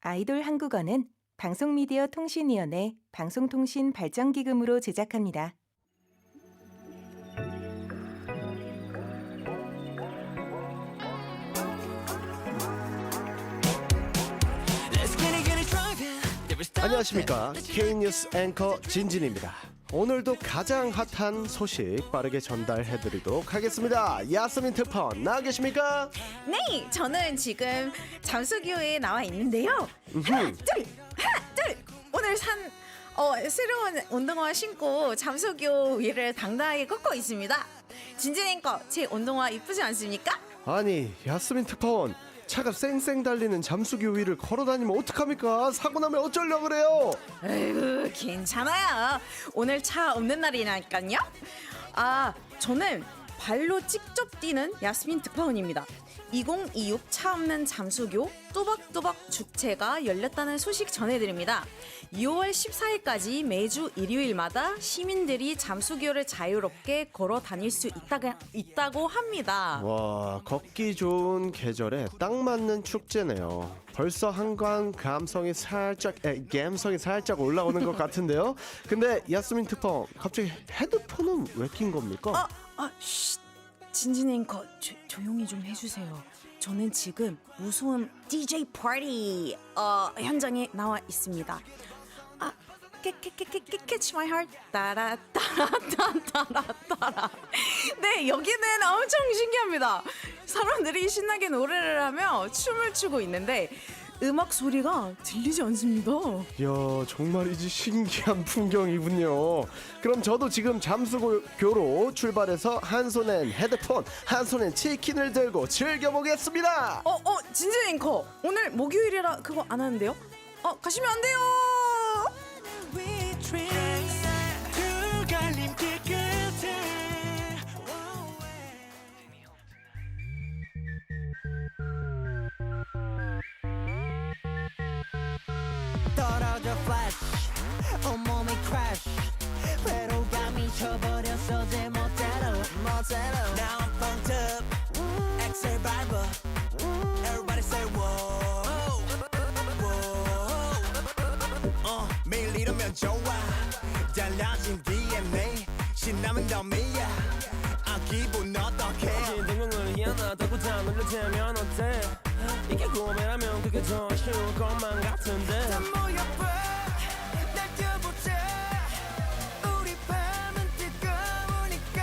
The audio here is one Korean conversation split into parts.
아이돌 한국어는 방송미디어통신위원회 방송통신발전기금으로 제작합니다. 안녕하십니까. K뉴스 앵커 진진입니다. 오늘도 가장 핫한 소식 빠르게 전달해드리도록 하겠습니다. 야스민 특파원 나와 계십니까? 네, 저는 지금 잠수교에 나와 있는데요. 하나, 둘. 오늘 산 새로운 운동화 신고 잠수교 위를 당당하게 걷고 있습니다. 진진 앵커, 제 운동화 이쁘지 않습니까? 아니, 야스민 특파원, 차가 쌩쌩 달리는 잠수교 위를 걸어다니면 어떡합니까? 사고 나면 어쩌려고 그래요? 에휴, 괜찮아요. 오늘 차 없는 날이니까요. 저는 발로 직접 뛰는 야스민 특파원입니다. 2026 차 없는 잠수교 또박또박 축제가 열렸다는 소식 전해드립니다. 2월 14일까지 매주 일요일마다 시민들이 잠수교를 자유롭게 걸어 다닐 수 있다고 합니다. 와, 걷기 좋은 계절에 딱 맞는 축제네요. 벌써 한강 감성이 살짝 올라오는 것 같은데요. 근데 야스민 특파원, 갑자기 헤드폰은 왜 낀 겁니까? 진진 앵커, 조용히 좀 해주세요. 저는 지금 무서운 DJ 파티 현장에 나와 있습니다. Catch my heart 따라따라따라따라. 네, 여기는 엄청 신기합니다. 사람들이 신나게 노래를 하며 춤을 추고 있는데 음악 소리가 들리지 않습니다. 이야, 정말이지 신기한 풍경이군요. 그럼 저도 지금 잠수교로 출발해서 한 손엔 헤드폰, 한 손엔 치킨을 들고 즐겨보겠습니다. 진진 앵커, 오늘 목요일이라 그거 안 하는데요? 가시면 안 돼요. 떨어져 flash 온몸이 crash 회로감이 쳐버렸어 제 멋대로 Now I'm funked up Excel barber Everybody say whoa 매일 이러면 좋아 달라진 DNA 신나면 더 미야 기분 어떡해 등등을 희한하다고 다 놀려대면 어때 이게 꿈이라면 그게 더 쉬울 것만 같은데 다 모여봐 날 뛰어보자 우리 밤은 뜨거우니까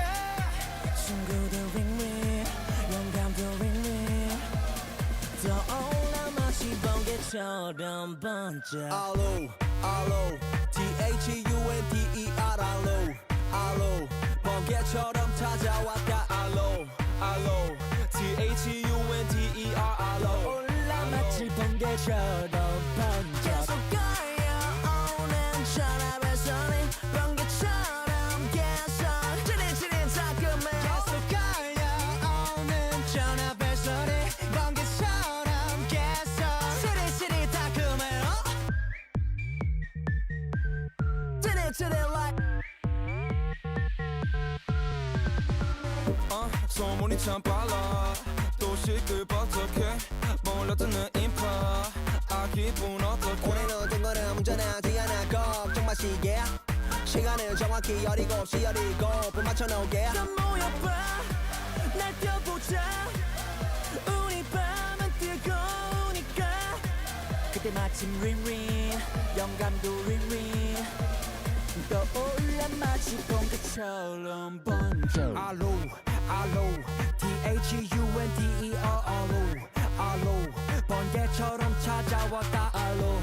친구들 with me 영감도 with me 떠올라 마치 번개처럼 번져 알로 THUNDER 알로 번개처럼 찾아왔다 알로 THUNDER 알로 올라 마치 번개처럼 번져 계속 걸려오는 전화벨 소리 번개처럼 계속 지릿지릿 따끔해 계속 걸려오는 전화벨 소리 번개처럼 계속 지릿지릿 따끔해 지릿지릿 like 소문이 참 빨라 또 시끌벅적해 몰려드는 인파 기분 어떡해 오늘은 둥그런 운전하지 않아 걱정 마시게 시간을 정확히 17시 17분 맞춰놓게 다 모여봐 날 뛰어보자 우리 밤은 뜨거우니까 그때 마침 링링 영감도 링링 떠올라 마치 번개처럼 번져 알로 THUNDER 알로 번개처럼 찾아왔다 알로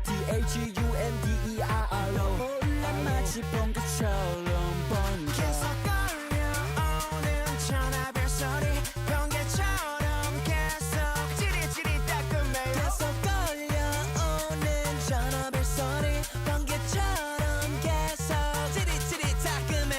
THUNDER 알로 올라 마치 번개처럼 번져 계속 걸려오는 전화벨 소리 번개처럼 계속 지릿지릿 따끔해 계속 걸려오는 전화벨 소리 번개처럼 계속 지릿지릿 따끔해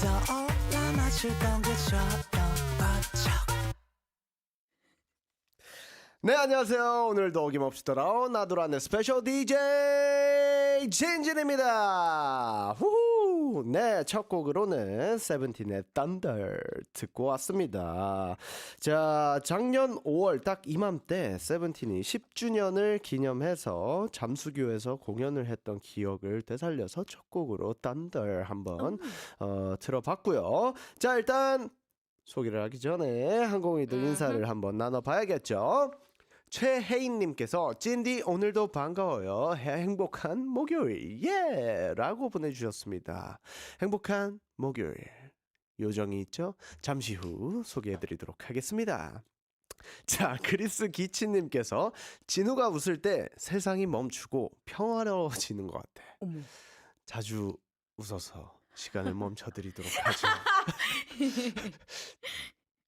떠올라 마치 번개처럼 번쩍 네, 안녕하세요. 오늘도 어김없이 돌아온 나도란의 스페셜 DJ 진진입니다. 후후. 네, 첫 곡으로는 세븐틴의 Thunder 듣고 왔습니다. 자, 작년 5월 딱 이맘때 세븐틴이 10주년을 기념해서 잠수교에서 공연을 했던 기억을 되살려서 첫 곡으로 Thunder 한번 들어봤고요. 자, 일단 소개를 하기 전에 항공이들 인사를 한번 나눠봐야겠죠. 최혜인님께서 찐디 오늘도 반가워요. 행복한 목요일 예 라고 보내주셨습니다. 행복한 목요일 요정이 있죠? 잠시 후 소개해드리도록 하겠습니다. 자, 그리스 기치님께서 진우가 웃을 때 세상이 멈추고 평화로워지는 것 같아. 어머. 자주 웃어서 시간을 멈춰드리도록 하죠.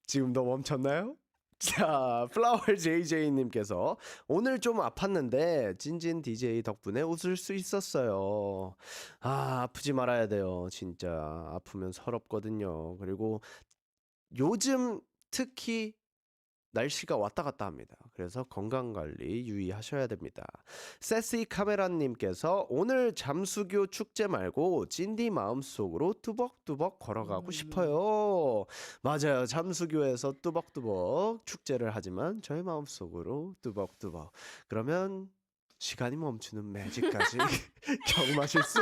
지금도 멈췄나요? 자, 플라워 JJ님께서 오늘 좀 아팠는데 진진 DJ 덕분에 웃을 수 있었어요. 아, 아프지 말아야 돼요. 진짜 아프면 서럽거든요. 그리고 요즘 특히 날씨가 왔다 갔다 합니다. 그래서 건강관리 유의하셔야 됩니다. 세시 카메라님께서 오늘 잠수교 축제 말고 찐디 마음속으로 뚜벅뚜벅 걸어가고 싶어요. 맞아요. 잠수교에서 뚜벅뚜벅 축제를 하지만 저희 마음속으로 뚜벅뚜벅. 그러면 시간이 멈추는 매직까지 경험하실 수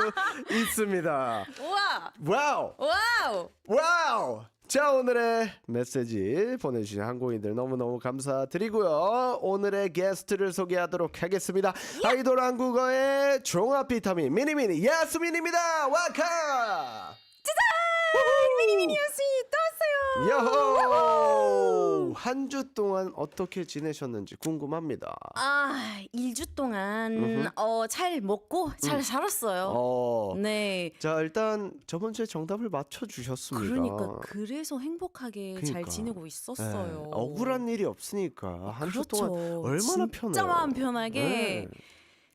있습니다. 우와. 와우! 와우. 와우! 자, 오늘의 메시지 보내주신 항공인들 너무너무 감사드리고요. 오늘의 게스트를 소개하도록 하겠습니다. 아이돌 한국어의 종합 비타민 미니미니 야스민입니다. 와카! 미니미니였으니 또 왔어요. 여호! 한 주 동안 어떻게 지내셨는지 궁금합니다. 아, 2주 동안 잘 먹고 잘 살았어요. 네. 자, 일단 저번 주에 정답을 맞춰주셨습니다. 그러니까 그래서 행복하게 잘 그러니까. 지내고 있었어요. 네, 억울한 일이 없으니까 한 주 그렇죠. 동안 얼마나 편해요. 진짜 마음 편하게 네.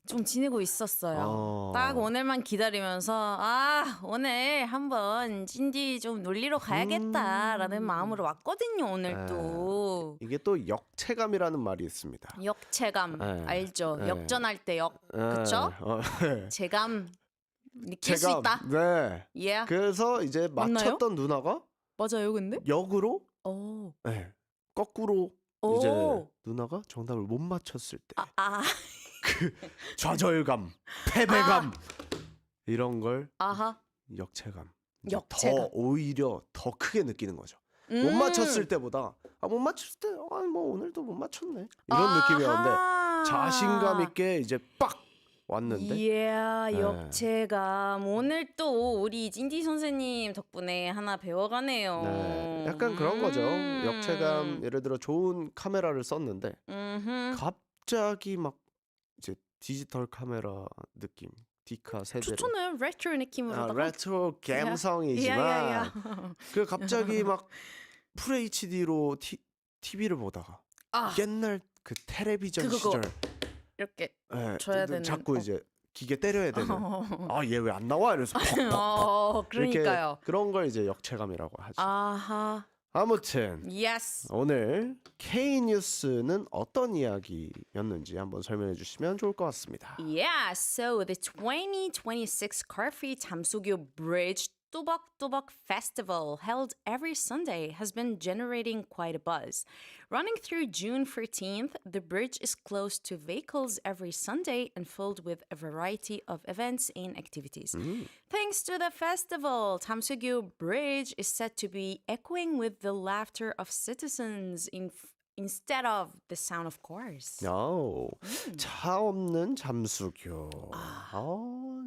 좀 지내고 있었어요. 딱 오늘만 기다리면서 아, 오늘 한번 찐디 좀 놀리러 가야겠다라는 마음으로 왔거든요. 오늘도. 이게 또 역체감이라는 말이 있습니다. 역체감 네. 알죠? 네. 역전할 때 역. 그쵸? 체감 느낄 수 있다. 네. 예. 그래서 이제 맞나요? 맞췄던 누나가 맞아요, 근데? 역으로 오. 네. 거꾸로 오. 이제 누나가 정답을 못 맞췄을 때 아. 좌절감, 패배감 이런 걸 아하. 역체감. 역체감. 더 오히려 더 크게 느끼는 거죠. 못 맞췄을 때보다 못 맞췄을 때 뭐 오늘도 못 맞췄네 이런 느낌이었는데 자신감 있게 이제 빡 왔는데 이야, 역체감. 오늘 또 우리 찐디 선생님 덕분에 하나 배워가네요. 네, 약간 그런 거죠. 역체감. 예를 들어 좋은 카메라를 썼는데 갑자기 막 이제 디지털 카메라 느낌 디카 세대로 좋잖아요. 레트로 느낌으로. 레트로 감성이지만 야. 그 갑자기 막 FHD로 TV를 보다가 옛날 그 텔레비전 그거. 시절 이렇게 예, 줘야 되는. 자꾸 이제 기계 때려야 되는 얘 왜 안 나와 이래서 퍽퍽 그러니까요. 이렇게 그런 걸 이제 역체감이라고 하죠. 아하. 아무튼 Yes. 오늘 K뉴스는 어떤 이야기였는지 한번 설명해 주시면 좋을 것 같습니다. Yeah, so the 2026 Car-Free 잠수교 Bridge Tubok Festival, held every Sunday, has been generating quite a buzz. Running through June 14th, the bridge is closed to vehicles every Sunday and filled with a variety of events and activities. Thanks to the festival, Tamsugyo Bridge is said to be echoing with the laughter of citizens instead of the sound of cars. 차 없는 잠수교.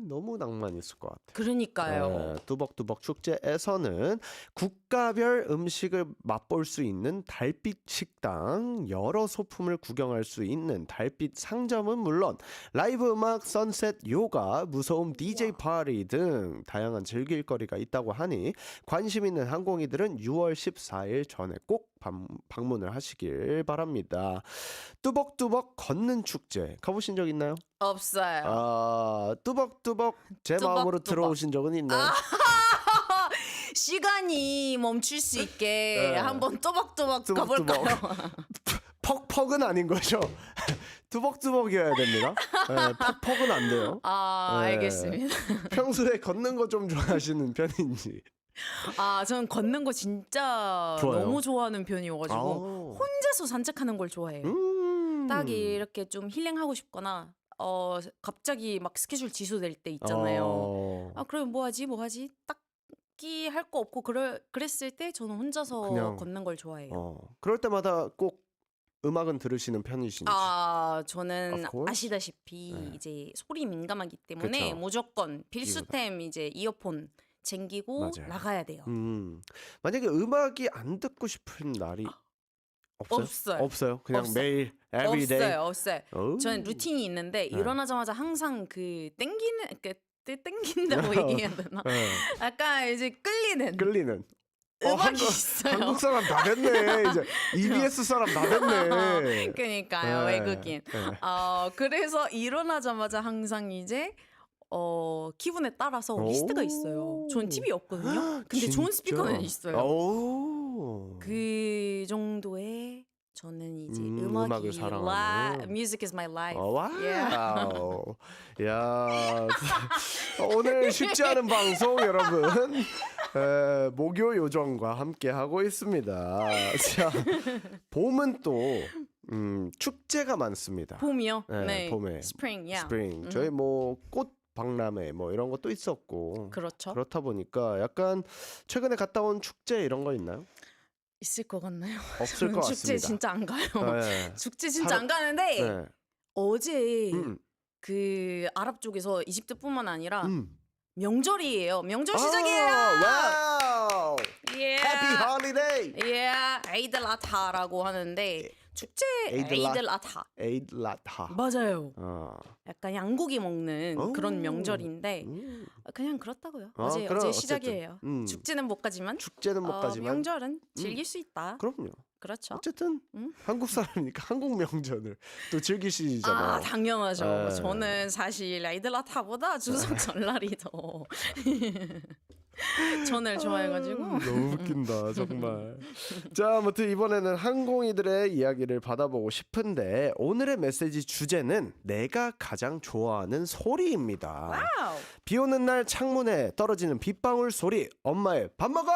너무 낭만 있을 것 같아요. 그러니까요. 뚜벅뚜벅 축제에서는 국가별 음식을 맛볼 수 있는 달빛 식당, 여러 소품을 구경할 수 있는 달빛 상점은 물론 라이브 음악, 선셋, 요가, 무서움 DJ 파티 등 다양한 즐길거리가 있다고 하니 관심 있는 항공이들은 6월 14일 전에 꼭 방문을 하시길 바랍니다. 뚜벅뚜벅 걷는 축제 가보신 적 있나요? 없어요. 뚜벅뚜벅 제 마음으로 들어오신 적은 있나요? 시간이 멈출 수 있게 네. 한번 또박또박 가볼까요? 퍽퍽은 아닌 거죠. 투벅투벅이어야 됩니다. 네, 퍽퍽은 안 돼요. 아, 네. 알겠습니다. 평소에 걷는 거 좀 좋아하시는 편인지. 아, 저는 걷는 거 진짜 좋아요? 너무 좋아하는 편이어가지고 아우. 혼자서 산책하는 걸 좋아해요. 딱 이렇게 좀 힐링하고 싶거나 갑자기 막 스케줄 취소될 때 있잖아요. 아, 그럼 뭐 하지? 딱히 할 거 없고 그랬을 때 저는 혼자서 그냥, 걷는 걸 좋아해요. 그럴 때마다 꼭 음악은 들으시는 편이신지. 아, 저는 Of course. 아시다시피 네. 이제 소리 민감하기 때문에 그쵸. 무조건 필수템 이제 이어폰 챙기고 맞아요. 나가야 돼요. 만약에 음악이 안 듣고 싶은 날이 없어요? 없어요. 없어요. 그냥 없어요. 매일 everyday. 없어요. 오. 저는 루틴이 있는데 네. 일어나자마자 항상 그 땡긴다고 얘기해야 되나? 네. 약간 이제 끌리는 끌리는. 음악이 있어요. 한국 사람 다 됐네. 이제 EBS 사람 다 됐네. 그러니까요, 네. 외국인. 네. 그래서 일어나자마자 항상 이제 기분에 따라서 리스트가 있어요. 전 TV 없거든요. 근데 좋은 진짜? 스피커는 있어요. 오. 그 정도의 저는 이제 음악을 음악이 사랑하는. music is my life. 와우. Yeah. 야. 오늘 쉽지 않은 방송 여러분. 목요 요정과 함께 하고 있습니다. 자, 봄은 또 축제가 많습니다. 봄이요? 네, 봄에. spring, yeah. 스프링. 저희 뭐 꽃 박람회 뭐 이런 것도 있었고. 그렇죠. 그렇다 보니까 약간 최근에 갔다 온 축제 이런 거 있나요? 있을 것 같나요? 없을 저는 것 축제 같습니다. 진짜 안 가요. 네. 축제 진짜 사람- 안 가는데 네. 어제 음, 그 아랍 쪽에서 이집트뿐만 아니라 음. 명절이에요. 명절 시작이에요. 와우. Yeah. 해피 홀리데이. Yeah. 에이들 아타라고 하는데 축제 에이들 아타. 에이드 라타. 맞아요. 약간 양고기 먹는 오. 그런 명절인데 그냥 그렇다고요. 어제 어쨌든. 시작이에요. 축제는 못 가지만 축제는 못 가지만 명절은 즐길 수 있다. 그럼요. 그렇죠. 어쨌든 한국 사람이니까 한국 명절을 또 즐기시잖아요. 아, 당연하죠. 네. 저는 사실 아이들라타보다 추석 전날이 더 전을 좋아해가지고. 너무 웃긴다 정말. 자, 아무튼 이번에는 항공이들의 이야기를 받아보고 싶은데 오늘의 메시지 주제는 내가 가장 좋아하는 소리입니다. 와우. 비 오는 날 창문에 떨어지는 빗방울 소리, 엄마의 밥 먹어!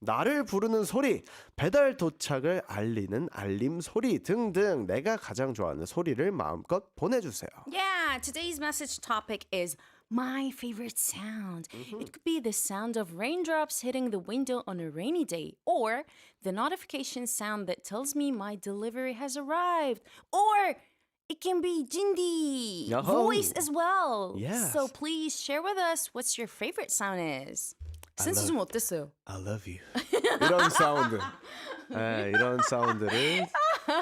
나를 부르는 소리, 배달 도착을 알리는 알림 소리 등등 내가 가장 좋아하는 소리를 마음껏 보내주세요. Yeah, today's message topic is my favorite sound. It could be the sound of raindrops hitting the window on a rainy day, or the notification sound that tells me my delivery has arrived, or it can be Jindy Yo-ho. voice as well. Yes. So please share with us what's your favorite sound is. 센스 좀 어땠어요? I love you. 이런 사운드. 네, 이런 사운드를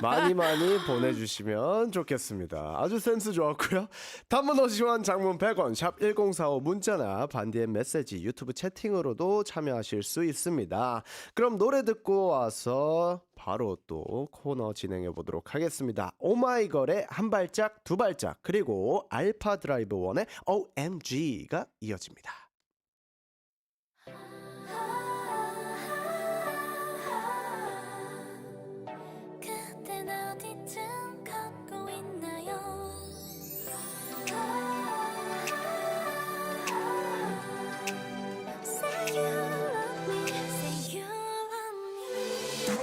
많이 보내주시면 좋겠습니다. 아주 센스 좋았고요. 단문 50원, 장문 100원, 샵 1045 문자나 반디의 메시지 유튜브 채팅으로도 참여하실 수 있습니다. 그럼 노래 듣고 와서 바로 또 코너 진행해 보도록 하겠습니다. 오마이걸의 한 발짝 두 발짝 그리고 알파 드라이브 원의 OMG가 이어집니다. 그댄 어디쯤 걷고 있나요? Say you love me, say you love me.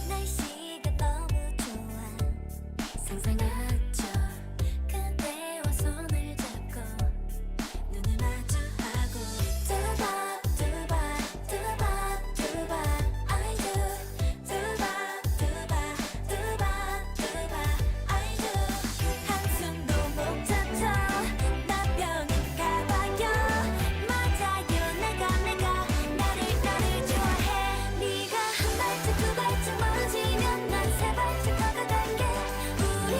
날씨가 너무 좋아 상상하죠 그대와 손을 잡고 눈을 마주하고 두바 두바 두바 두바 I do 두바 두바 두바 두바 I do 한숨도 못 찾아 나병인 가봐요 맞아요 내가 나를 좋아해 네가 한 발짝 두 발짝 멀어지면 난 세 발짝 더 가갈게 우릴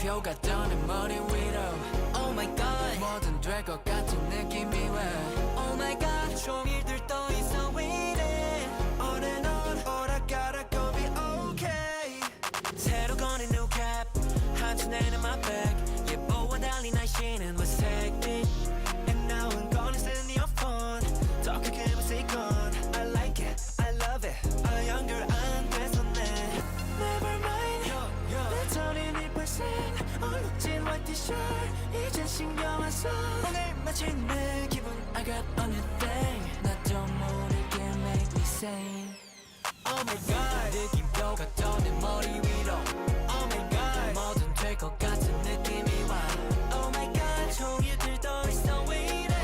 느낌표가 떠는 머리 위로 Oh my god 뭐든 될 것 같은 느낌이 와 Oh my god 종일들 떠 있어 이래 On and on 오락가락 gonna be okay 새로 꺼낸 new cap 한치 내는 my bag 예뻐와 달리 날씨는 회색빛 And now I'm gonna send your phone 더 크게 say gone I like it I love it A younger 안 됐었네 Never mind 배터리 1% 얼룩진 white t-shirt 이제 신경 안 써 오늘 마친 내 기분 I got a new thing 나도 모르게 make me sing Oh my god 느낌표가 떠는 머리 위로 Oh my god 뭐든 될 것 같은 느낌이 와 Oh my god 종일들 떠 있어 왜 이래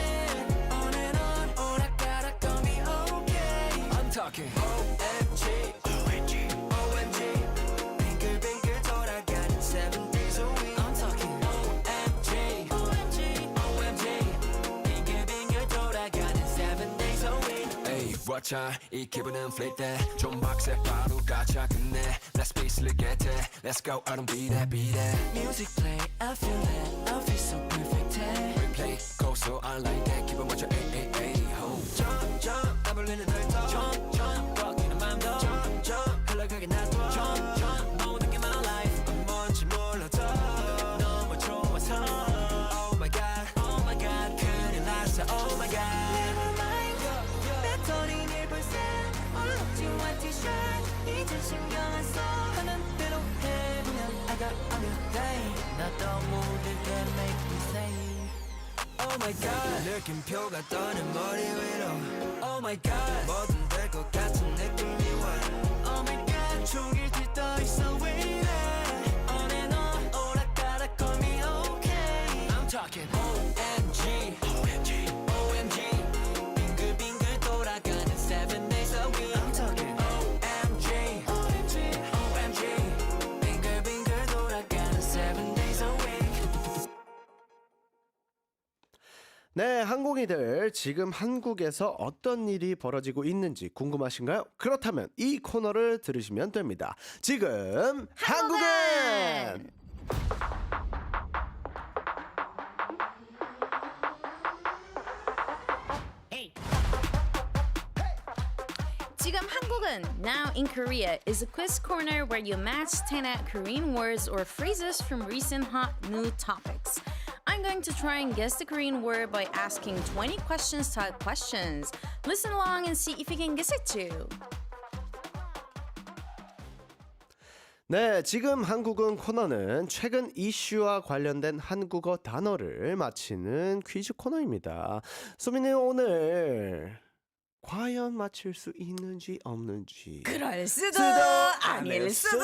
On and on 오락가락 gonna be okay I'm talking OMG OMG OMG 빙글빙글 돌아가는 7 days a week I'm talking OMG OMG OMG 빙글빙글 돌아가는 7 days a week Hey watch out 이 기분은 flip that 좀 박세 바로 가자 끝내 Let's be slick get it Let's go I don't beat that beat that Music play I feel it I feel so perfect hey Replay go so I like that 기분 맞춰 ay ay ay ho Jump jump 땀 흘리는 널더 Jump jump 꺾이는 맘도 Jump jump 흘러가게 놔둬 Jump jump 모든 게 my life 뭔지 몰라도 너무 좋아서 Oh my god Oh my god 큰일 났어 Oh my god Never mind 배터리 1% 얼룩진 white t-shirt 이제 신경 안 써 하는 대로 해보면 I got a new day 나도 모르게 make me say Oh my god 느낌표가 떠는 머리 위로 Oh my god 뭐든 될 것 같은 느낌이 와 Oh my god 종일들 떠 있어 왜 이래 On and on 오락가락 call me okay I'm talking OMG OMG OMG 빙글빙글 돌아가는 7 days a week I'm talking OMG OMG OMG 빙글빙글 돌아가는 7 days a week 네, 항공이들 지금 한국에서 어떤 일이 벌어지고 있는지 궁금하신가요? 그렇다면 이 코너를 들으시면 됩니다. 지금 한국은 지금 한국은 Now in Korea is a quiz corner where you match 10 out Korean words or phrases from recent hot new topics. I'm going to try and guess the Korean word by asking 20 questions type questions. Listen along and see if you can guess it too. 네, 지금 한국은 코너는 최근 이슈와 관련된 한국어 단어를 맞히는 퀴즈 코너입니다. 소민이 오늘 과연 맞힐 수 있는지 없는지 그럴 수도 아닐 수도.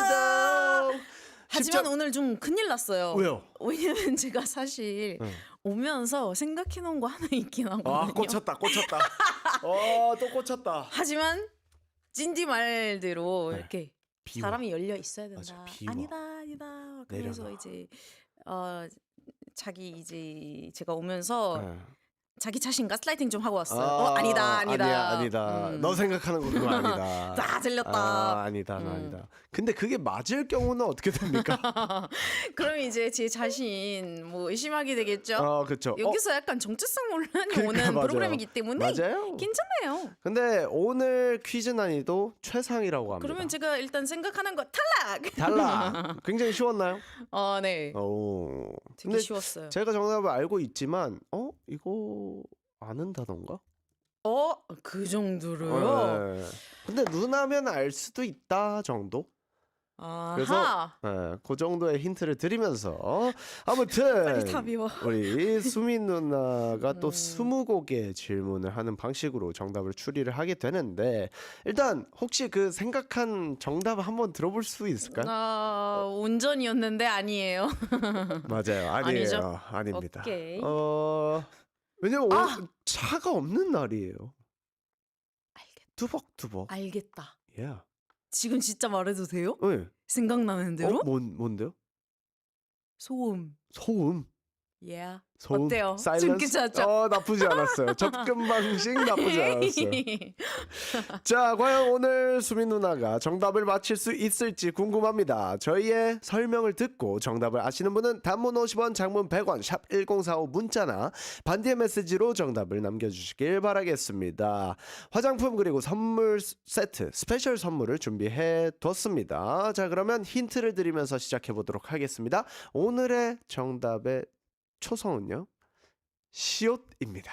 하지만 십자- 오늘 좀 큰일 났어요. 왜요? 왜냐면 제가 사실 오면서 생각해 놓은 거 하나 있긴 하거든요. 아, 꽂혔다. 또 꽂혔다. 하지만 찐디 말대로 네. 이렇게 비워. 사람이 열려 있어야 된다. 맞아, 비워. 아니다. 그래서 내려놔. 이제 자기 이제 제가 오면서 네. 자기 자신 가스라이팅 좀 하고 왔어요. 아니다. 아니다. 너 생각하는 거 그거 아니다. 다 들렸다. 아니다. 근데 그게 맞을 경우는 어떻게 됩니까? 그럼 이제 제 자신 뭐 의심하게 되겠죠. 그렇죠. 여기서 약간 정체성 논란이 그러니까 오는 맞아요. 프로그램이기 때문에 맞아요. 괜찮아요. 근데 오늘 퀴즈 난이도 최상이라고 합니다. 그러면 제가 일단 생각하는 거 탈락. 달라. 굉장히 쉬웠나요? 네. 오. 되게 근데 쉬웠어요. 제가 정답을 알고 있지만 이거 아는다던가? 그 정도로요? 네. 근데 누나면 알 수도 있다 정도? 그래서 아하. 그 정도의 힌트를 드리면서 아무튼 빨리 다 비워. 우리 수민 누나가 또 20곡의 질문을 하는 방식으로 정답을 추리를 하게 되는데 일단 혹시 그 생각한 정답을 한번 들어볼 수 있을까요? 운전이었는데 아니에요. 맞아요. 아니에요. 아니죠? 아닙니다. 오케이. 왜냐면 오늘 차가 없는 날이에요. 알겠다. 두벅두벅. 알겠다. 예. 지금 진짜 말해도 돼요? 네. 생각나는 대로? 뭔데요? 소음. 소음. Yeah. 소음, 어때요? 사일런스? 좀 괜찮죠? 나쁘지 않았어요. 접근 방식 나쁘지 않았어요. 자, 과연 오늘 수민 누나가 정답을 맞힐 수 있을지 궁금합니다. 저희의 설명을 듣고 정답을 아시는 분은 단문 50원, 장문 100원, 샵 1045 문자나 반디의 메시지로 정답을 남겨주시길 바라겠습니다. 화장품 그리고 선물 세트, 스페셜 선물을 준비해 뒀습니다. 자, 그러면 힌트를 드리면서 시작해 보도록 하겠습니다. 오늘의 정답의 초성은요, 시옷입니다.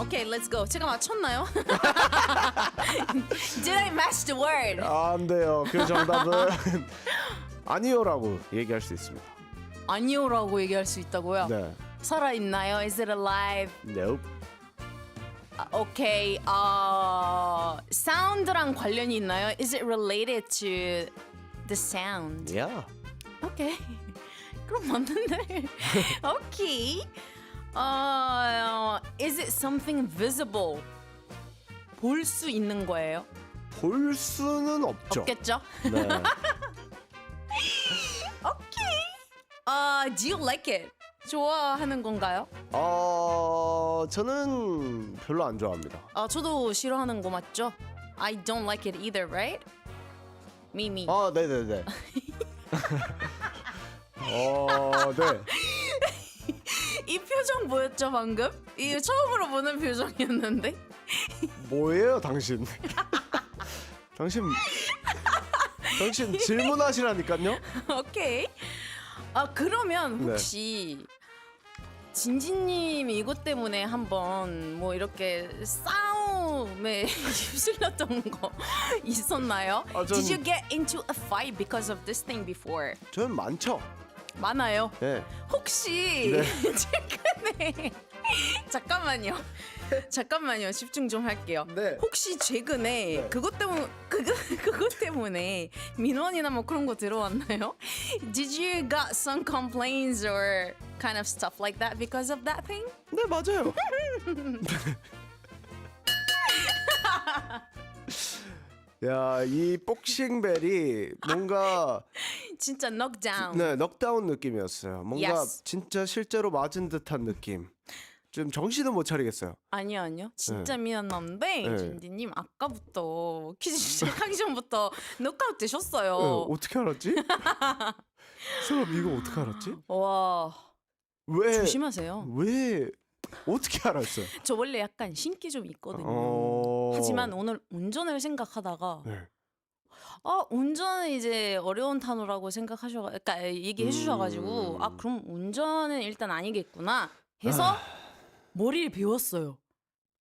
오케이, let's go. 제가 맞췄나요? Did I match the word? 안 돼요. 그 정답은 아니요라고 얘기할 수 있습니다. 아니요라고 얘기할 수 있다고요? 네. 살아 있나요? Is it alive? Nope. 오케이. 사운드랑 관련이 있나요? Is it related to the sound? Yeah. 오케이. 그럼 맞는데. 오케이. Is it something visible? 볼 수 있는 거예요? 볼 수는 없죠. 없겠죠? 네. Do you like it? 좋아하는 건가요? 저는 별로 안 좋아합니다. 저도 싫어하는 거 맞죠? I don't like it either, right? Me. 네네네. 네. 이 표정 뭐였죠 방금? 이 처음으로 보는 표정이었는데. 뭐예요, 당신? 당신 질문하시라니까요. 오케이. 그러면 네. 혹시 진지님 이것 때문에 한번 뭐 이렇게 싸움에 휩쓸렸던 거 있었나요? 전- Did you get into a fight because of this thing before? 저는 많죠. 많아요. 네. 혹시 네. 최근에 잠깐만요 집중 좀 할게요. 네. 혹시 최근에 네. 그것 때문에 민원이나 뭐 그런 거 들어왔나요? Did you got some complaints or kind of stuff like that because of that thing? 네, 맞아요. 야, 이 복싱벨이 뭔가 진짜 knockdown. 네, 넉다운 느낌이었어요. 뭔가 Yes. 진짜 실제로 맞은 듯한 느낌. 좀 정신을 못 차리겠어요. 아니요. 진짜 미안한데 네. 진디님 아까부터 퀴즈 시작하기 전부터 노크아웃 되셨어요. 어떻게 알았지? 사람 이거 어떻게 알았지? 와 왜? 조심하세요. 왜? 어떻게 알았어요? 저 원래 약간 신기 좀 있거든요. 하지만 오늘 운전을 생각하다가 네. 운전은 이제 어려운 단어라고 그러니까 얘기해 주셔가지고 그럼 운전은 일단 아니겠구나 해서 머리를 비웠어요.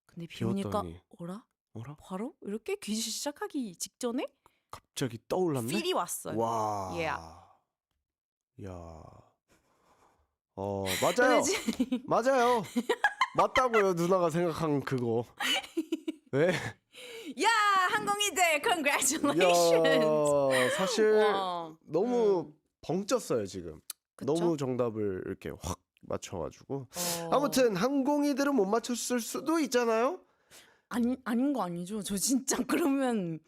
근데 비우니까 비웠더니. 어라? 뭐라? 바로 이렇게 퀴즈 시작하기 직전에 갑자기 떠올랐네. 필이 왔어요. 와. Yeah. 야. 맞아요. 그래지? 맞아요. 맞다고요, 누나가 생각한 그거. 왜? 야 항공이들 congratulations. 야, 사실 와. 너무 벙쪘어요 지금. 그쵸? 너무 정답을 이렇게 확 맞춰가지고. 어. 아무튼 항공이들은 못 맞췄을 수도 있잖아요. 아닌 거 아니죠? 저 진짜 그러면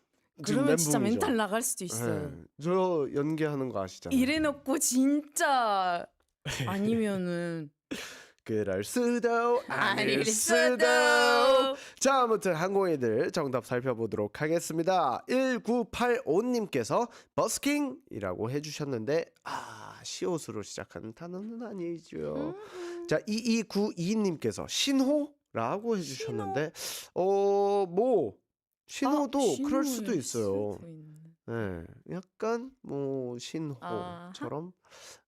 지금 진짜 멘붕이죠. 멘탈 나갈 수도 있어요. 네, 저 연기하는 거 아시잖아요. 이래놓고 진짜 아니면은 그럴 수도 아닐 아닐 수도. 수도. 자, 아무튼 항공이들 정답 살펴보도록 하겠습니다. 1985님께서 버스킹이라고 해주셨는데 시옷으로 시작하는 단어는 아니죠. 자, 2292님께서 신호라고 해주셨는데 뭐 신호도 그럴 수도 있어요. 네, 약간 뭐 신호처럼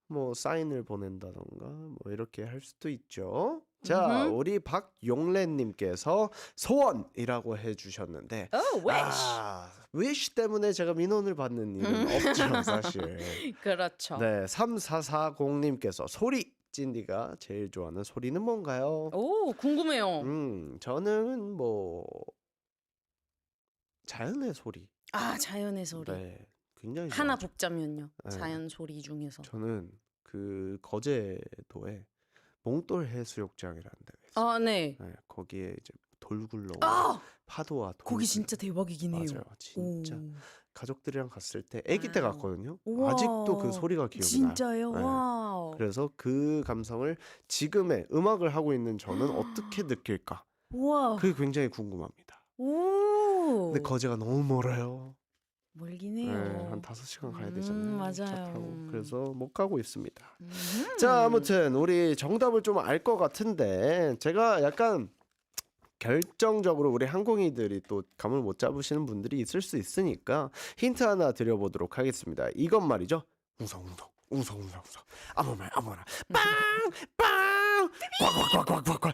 뭐 사인을 보낸다던가 뭐 이렇게 할 수도 있죠. 자, 우리 박용래님께서 소원이라고 해주셨는데 wish 때문에 제가 민원을 받는 일은 없죠, 사실. 그렇죠. 네, 3440님께서 소리. 찐디가 제일 좋아하는 소리는 뭔가요? 오 궁금해요. 저는 뭐 자연의 소리. 자연의 소리. 네, 굉장히 하나 좋아하죠. 뽑자면요. 네. 자연 소리 중에서. 저는 그 거제도에 몽돌 해수욕장이라는 데가 있어요. 네. 네, 거기에 이제 돌 굴러오는 아! 파도와 돌 거기 진짜 대박이긴 해요. 맞아요. 진짜 오. 가족들이랑 갔을 때 아기 때 와우. 갔거든요. 우와. 아직도 그 소리가 기억이 나요. 진짜요? 네. 와우. 그래서 그 감성을 지금의 음악을 하고 있는 저는 어떻게 느낄까? 우와. 그게 굉장히 궁금합니다. 오. 근데 거제가 너무 멀어요. 멀긴 네, 해요. 한 5시간 가야 되잖아요. 차 맞아요. 타고. 그래서 못 가고 있습니다. 음. 자, 아무튼 우리 정답을 좀 알 것 같은데 제가 약간 결정적으로 우리 항공이들이 또 감을 못 잡으시는 분들이 있을 수 있으니까 힌트 하나 드려보도록 하겠습니다. 이건 말이죠. 웅성웅성 웅성웅성 아무말 아무나 빵빵 꽉꽉꽉꽉꽉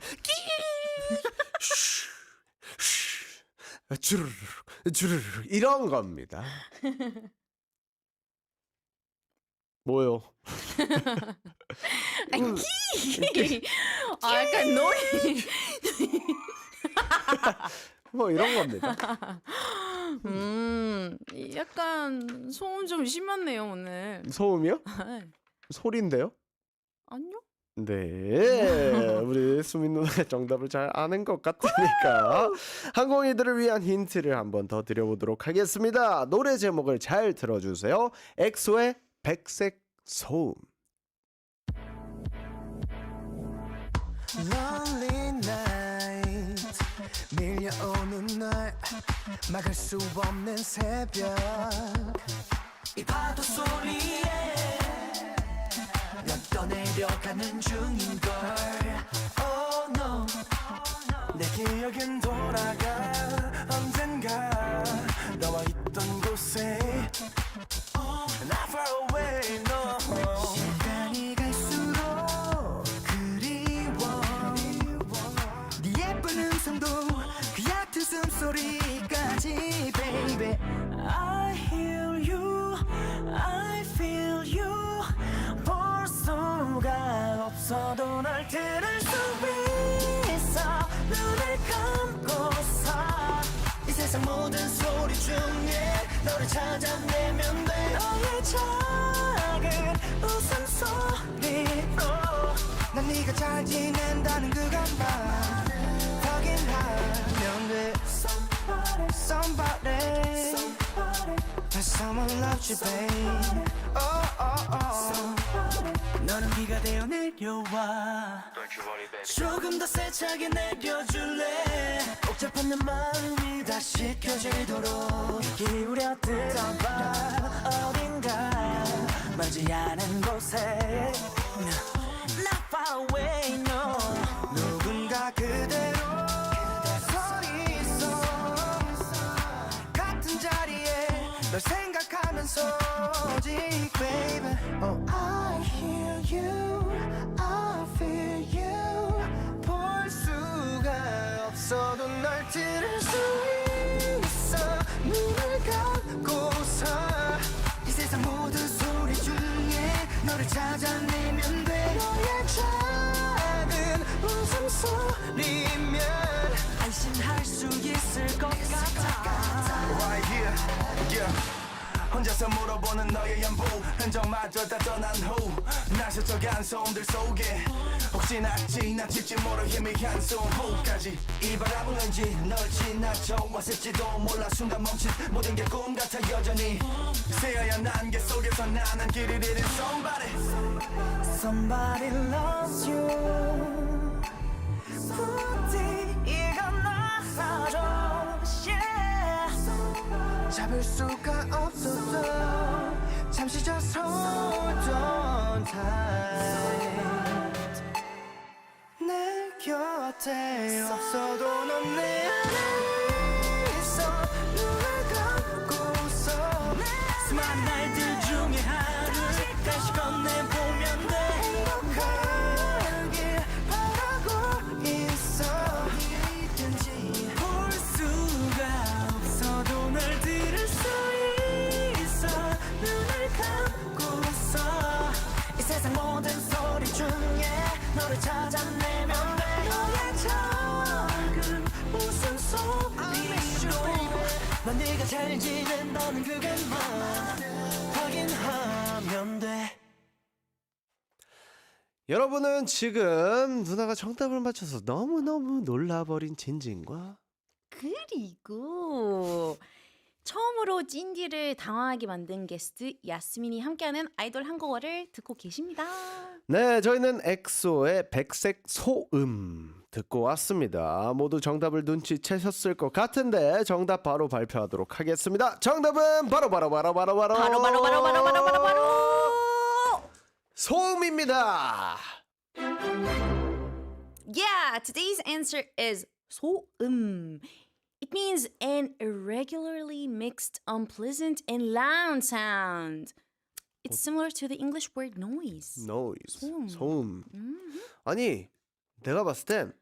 주르르 주르르 이런 겁니다. 뭐요? 아, 약간 노래. 뭐 이런 겁니다. 약간 소음 좀 심했네요 오늘. 소음이요? 소리인데요? 아니요? 네, 우리 수민 누나가 정답을 잘 아는 것 같으니까 항공이들을 위한 힌트를 한번 더 드려보도록 하겠습니다. 노래 제목을 잘 들어주세요. 엑소의 백색 소음. Lonely night 밀려오는 날 막을 수 없는 새벽 이 파도 소리에 난 떠내려가는 중인걸 Oh no 내 기억은 돌아가 언젠가 너와 있던 곳에 Not far away no 시간이 갈수록 그리워 네 예쁜 음성도 그 얕은 숨소리까지 baby I hear you I feel you 볼 수가 없어도 널 들을 수 있어 눈을 감고서 이 세상 모든 소리 중에 너를 찾아내면 돼 너의 작은 웃음소리로 난 네가 잘 지낸다는 그것만 확인하면 돼 Somebody Someone loves you babe 너는 비가 되어 내려와 조금 더 세차게 내려줄래 복잡한 내 마음이 다시 켜지도록 기울여 들어봐 어딘가 멀지 않은 곳에 Not far away no 누군가 그대로 서 있어 같은 자리에 널 생각하면서 오직 baby Oh I hear you I feel you 볼 수가 없어도 널 들을 수 있어 눈을 감고서 이 세상 모든 소리 중에 너를 찾아내면 돼 너의 작은 웃음소리면 안심할 수 있을 것 같아 Right here, yeah. 혼자서 물어보는 너의 연보 흔적마저 다 떠난 후 날 스쳐간 소음들 속에 혹시나 지나칠지 모를 희미한 소음호까지 이 바람은 왠지 널 지나쳐 왔을지도 몰라 순간 멈춘 모든 게 꿈 같아 여전히 새하얀 안개 속에서 나는 길을 잃은 Somebody loves you 부디 이건 나도 yeah. 잡을 수가 없었어 잠시 just hold on tight 내 곁에 없어도 넌 내 안에 있어 눈을 감고서 수많은 날들 중에 하루를 다시 건네보면 돼 행복하길 바라고 있어 어디든지 볼 수가 없어도 널 들을 수 있어 눈을 감고서 이 세상 모든 소리 중에 너를 찾아내면 돼 너의 작은 웃음소리로 난 네가 잘 지낸다는 그것만 확인하면 돼 여러분은 지금 누나가 정답을 맞춰서 너무너무 놀라버린 진진과 그리고 처음으로 찐디를 당황하게 만든 게스트 야스민이 함께하는 아이돌 한국어를 듣고 계십니다. 네, 저희는 엑소의 백색 소음 듣고 왔습니다. 모두 정답을 눈치채셨을 것 같은데 정답 바로 발표하도록 하겠습니다. 정답은 바로 소음입니다. Yeah, today's answer is 소음. It means an irregularly mixed, unpleasant, and loud sound. It's similar to the English word noise. noise. 소음. 소음. 아니, 내가 봤을 땐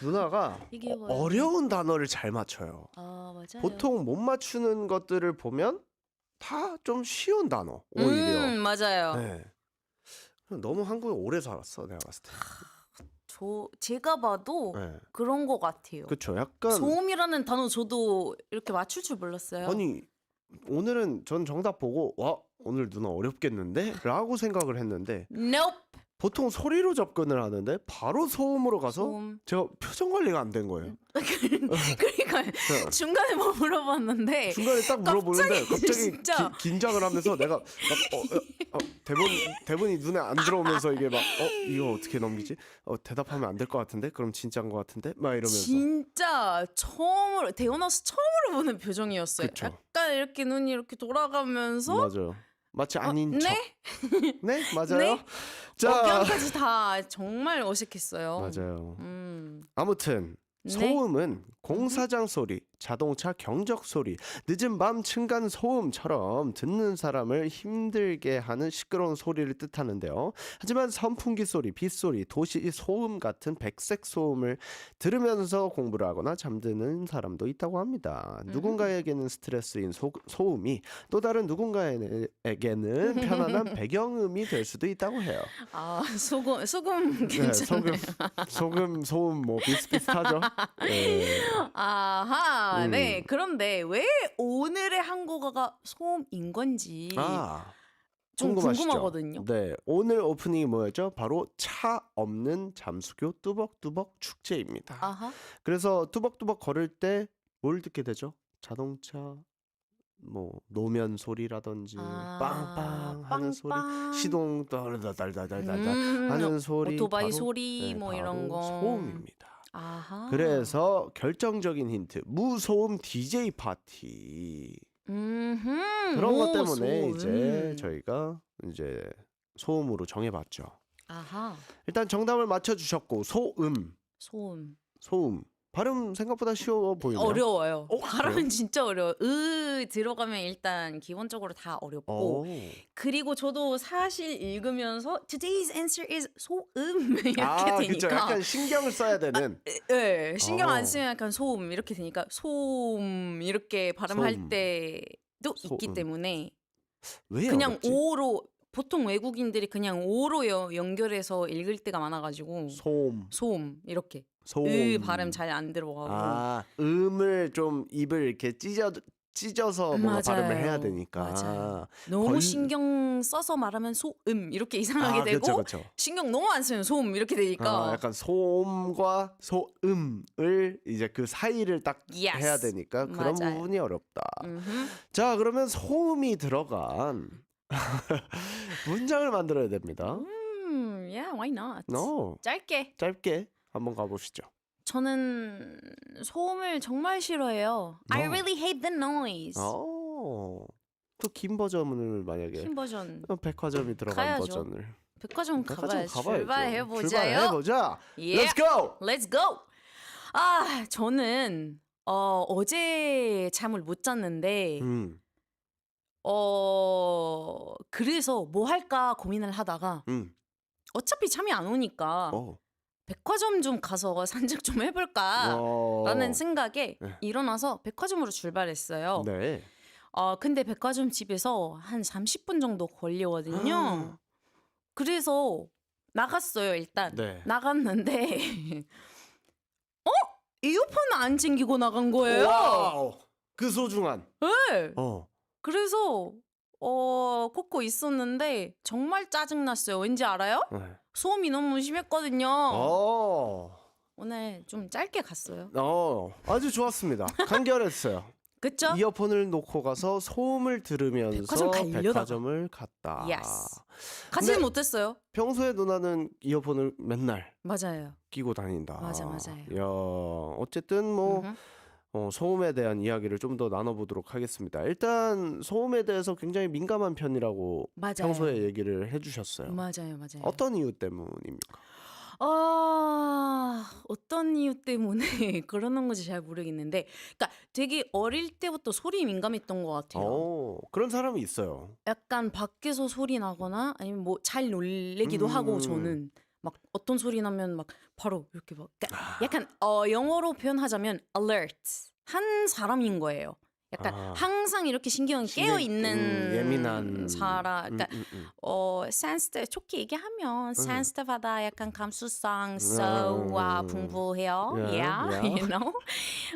누나가 얘기해봐요. 어려운 단어를 잘 맞춰요. 아, 맞아요. 보통 못 맞추는 것들을 보면 다 좀 쉬운 단어 오히려. 맞아요. 네. 너무 한국에 오래 살았어 내가 봤을 때. 제가 봐도 네. 그런 것 같아요. 그렇죠. 약간 소음이라는 단어 저도 이렇게 맞출 줄 몰랐어요. 아니 오늘은 전 정답 보고 와 오늘 누나 어렵겠는데? 라고 생각을 했는데 Nope. 보통 소리로 접근을 하는데 바로 소음으로 가서 소음. 제가 표정 관리가 안 된 거예요. 그러니까 중간에 뭐 물어봤는데 중간에 딱 물어보는데 갑자기 진짜. 긴장을 하면서 내가 막 대본이 눈에 안 들어오면서 이게 막 이거 어떻게 넘기지? 대답하면 안 될 것 같은데? 그럼 진짜인 것 같은데? 막 이러면서 진짜 처음으로 태어나서 처음으로 보는 표정이었어요. 그쵸. 약간 이렇게 눈이 이렇게 돌아가면서 맞아요. 마치 아닌 척. 네? 네? 맞아요. 네? 자, 억양까지 다 정말 어색했어요. 맞아요. 음. 아무튼 네. 소음은 공사장 소리, 자동차 경적 소리, 늦은 밤 층간 소음처럼 듣는 사람을 힘들게 하는 시끄러운 소리를 뜻하는데요. 하지만 선풍기 소리, 빗소리, 도시 소음 같은 백색 소음을 들으면서 공부를 하거나 잠드는 사람도 있다고 합니다. 누군가에게는 스트레스인 소음이 또 다른 누군가에게는 편안한 배경음이 될 수도 있다고 해요. 아 소금 네, 괜찮네. 소음 뭐 비슷비슷하죠. 네. 아하, 네. 그런데 왜 오늘의 한국어가 소음인 건지 좀 궁금하시죠? 궁금하거든요. 네, 오늘 오프닝이 뭐였죠? 바로 차 없는 잠수교 뚜벅뚜벅 축제입니다. 아하. 그래서 뚜벅뚜벅 걸을 때 뭘 듣게 되죠? 자동차 뭐 노면 소리라든지 빵빵 하는 소리, 빵빵. 시동 달달달달달 하는 소리, 오토바이 바로, 소리 뭐 바로 이런 거. 소음입니다. 아하. 그래서 결정적인 힌트 무소음 DJ 파티 그런 것 때문에 소음. 이제 저희가 이제 소음으로 정해봤죠. 아하. 일단 정답을 맞춰주셨고 소음 발음 생각보다 쉬워 보이네요. 어려워요. 그래요? 발음은 진짜 어려워. 들어가면 일단 기본적으로 다 어렵고. 오. 그리고 저도 사실 읽으면서 today's answer is 소음 이렇게 그쵸. 되니까. 약간 신경을 써야 되는. 네, 신경 안 어. 쓰면 약간 소음 이렇게 되니까 소음 이렇게 발음할 소음. 때도 있기 소음. 때문에 왜 그냥 어렵지? 오로 보통 외국인들이 그냥 오로 연결해서 읽을 때가 많아가지고 소음 이렇게 소음. 발음 잘 안 들어가고 음을 좀 입을 이렇게 찢어서 뭔가 발음을 해야 되니까. 맞아요. 너무 신경 써서 말하면 소음 이렇게 이상하게 되고 그쵸. 신경 너무 안 쓰면 소음 이렇게 되니까 약간 소음과 소음을 이제 그 사이를 딱 Yes. 해야 되니까 그런 맞아요. 부분이 어렵다. 음흠. 자, 그러면 소음이 들어간 문장을 만들어야 됩니다. Yeah, why not? 짧게. 한번 가보시죠. 저는 소음을 정말 싫어해요. I really hate the noise. 또 긴 버전을 만약에 흰 버전. 백화점이 들어간 가야죠. 버전을. 백화점 가봐야죠. 출발해보자요. 출발해보자. Yeah. Let's go. Let's go. 저는 어제 잠을 못 잤는데 그래서 뭐 할까 고민을 하다가 어차피 잠이 안 오니까 백화점 좀 가서 산책 좀 해볼까 라는 생각에 네. 일어나서 백화점으로 출발했어요. 네. 근데 백화점 집에서 한 30분 정도 걸리거든요. 그래서 나갔어요, 일단. 네. 나갔는데 이어폰 안 챙기고 나간 거예요. 와우. 그 소중한. 네. 어. 그래서 꽂고 있었는데 정말 짜증났어요. 왠지 알아요? 네. 소음이 너무 심했거든요. 어. 오늘 좀 짧게 갔어요. 아주 좋았습니다. 간결했어요. 그쵸? 이어폰을 놓고 가서 소음을 들으면서 백화점 가려다가. 백화점을 갔다. 예스. 가지는 근데- 못했어요. 평소에 누나는 이어폰을 맨날 맞아요. 끼고 다닌다. 맞아요. 야, 어쨌든 뭐 음흠. 소음에 대한 이야기를 좀 더 나눠보도록 하겠습니다. 일단 소음에 대해서 굉장히 민감한 편이라고 맞아요. 평소에 얘기를 해주셨어요. 맞아요. 어떤 이유 때문입니까? 어떤 이유 때문에 그러는 건지 잘 모르겠는데, 그러니까 되게 어릴 때부터 소리 민감했던 것 같아요. 그런 사람이 있어요. 약간 밖에서 소리 나거나 아니면 뭐 잘 놀래기도 하고 저는 막 어떤 소리 나면 막 바로 이렇게 막 약간 영어로 표현하자면 alert 한 사람인 거예요. 약간 항상 이렇게 신경이 깨어 있는 예민한 사람. 그러니까 sensitive 좋게 얘기하면 sensitive하다, 약간 감수성 so와 풍부해요. Yeah, Yeah, you know.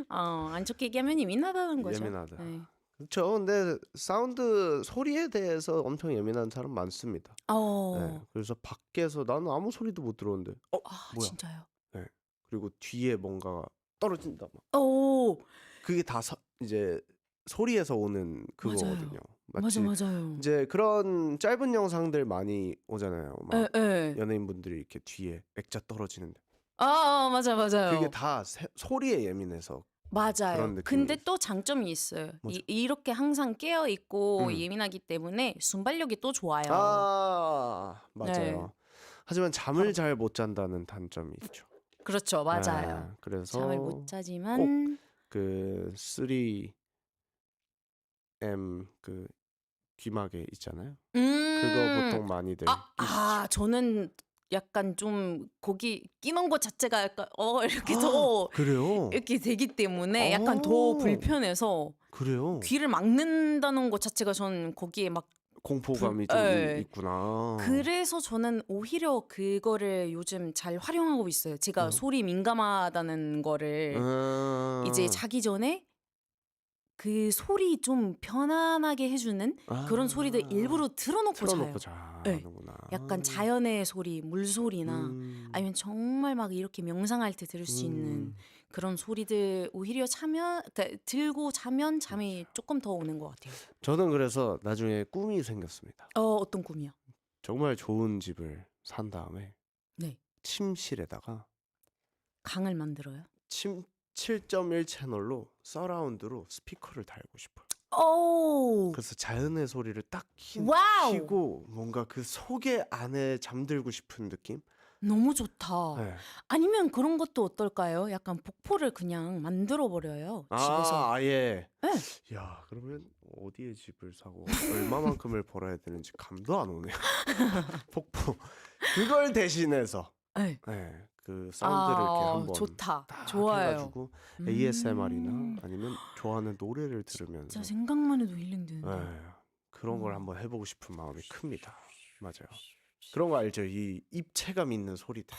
안 좋게 얘기하면 예민하다는 거죠. 예민하다. 네. 그렇죠. 근데 사운드 소리에 대해서 엄청 예민한 사람 많습니다. 네, 그래서 밖에서 나는 아무 소리도 못 들었는데 뭐야? 진짜요? 그리고 뒤에 뭔가 떨어진다 막. 그게 다 이제 소리에서 오는 그거거든요. 마치 맞아요. 이제 그런 짧은 영상들 많이 오잖아요. 막 예. 연예인분들이 이렇게 뒤에 액자 떨어지는데 맞아요. 그게 다 소리에 예민해서 맞아요. 그런 느낌이 근데 있어요. 또 장점이 있어요. 뭐죠? 이렇게 항상 깨어 있고 예민하기 때문에 순발력이 또 좋아요. 맞아요. 하지만 잠을 잘 못 잔다는 단점이 있죠. 그렇죠, 맞아요. 그래서 잠을 못 자지만 그 3M 그 귀마개 있잖아요. 그거 보통 많이들 저는 약간 좀 거기 끼는 것 자체가 약간 이렇게 더 그래요? 이렇게 되기 때문에 약간 더 불편해서 그래요? 귀를 막는다는 것 자체가 전 거기에 막 공포감이 좀 있구나. 그래서 저는 오히려 그거를 요즘 잘 활용하고 있어요. 제가 소리 민감하다는 거를 이제 자기 전에 그 소리 좀 편안하게 해주는 그런 소리들 일부러 틀어놓고 자요. 자는구나. 약간 자연의 소리, 물소리나 아니면 정말 막 이렇게 명상할 때 들을 수 있는 그런 소리들 오히려 그러니까 들고 자면 잠이 조금 더 오는 것 같아요. 저는 그래서 나중에 꿈이 생겼습니다. 어떤 꿈이요? 정말 좋은 집을 산 다음에 네. 침실에다가 강을 만들어요? 7.1 채널로 서라운드로 스피커를 달고 싶어요. 그래서 자연의 소리를 딱 와우! 키고 뭔가 그 속에 안에 잠들고 싶은 느낌? 너무 좋다. 네. 아니면 그런 것도 어떨까요? 약간 복포를 그냥 만들어 버려요. 집에서. 아예. 네. 야, 그러면 어디에 집을 사고 얼마만큼을 벌어야 되는지 감도 안 오네요. 폭포. 그걸 대신해서 네. 그 사운드를 이렇게 한번 좋다. 딱 좋아요. 해가지고 ASMR이나 아니면 좋아하는 노래를 들으면서 진짜 생각만 해도 힐링되는데. 그런 걸 한번 해보고 싶은 마음이 큽니다. 맞아요. 그런 거 알죠? 이 입체감 있는 소리들.